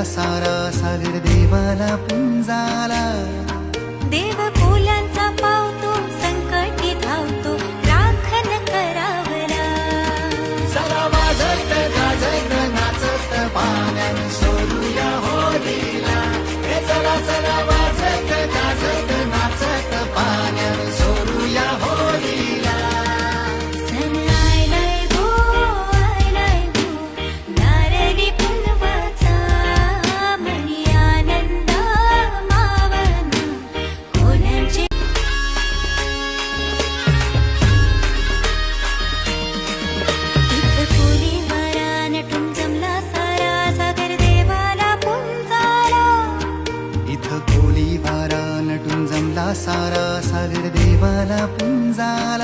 सारा सागर देवाला पुंजाला. देव फुलांचा पावतो संकटी धावतो राखण करावला. चला वाजत गाजत नाचत पाण्यान सोडूया होळीला. हे चला चला वाजत गाजत नाचत पाण्यान सोडूया होळीला. सण आलाय गो आलाय गो नारळी पुनवाचा. मनी आनंद मावन कोणाचे इथं कोली वारा नटून जमला सारा सागर देवाला पुंजाला. इथं कोली वारा नटून जमला सारा सागर देवाला पुंजाला.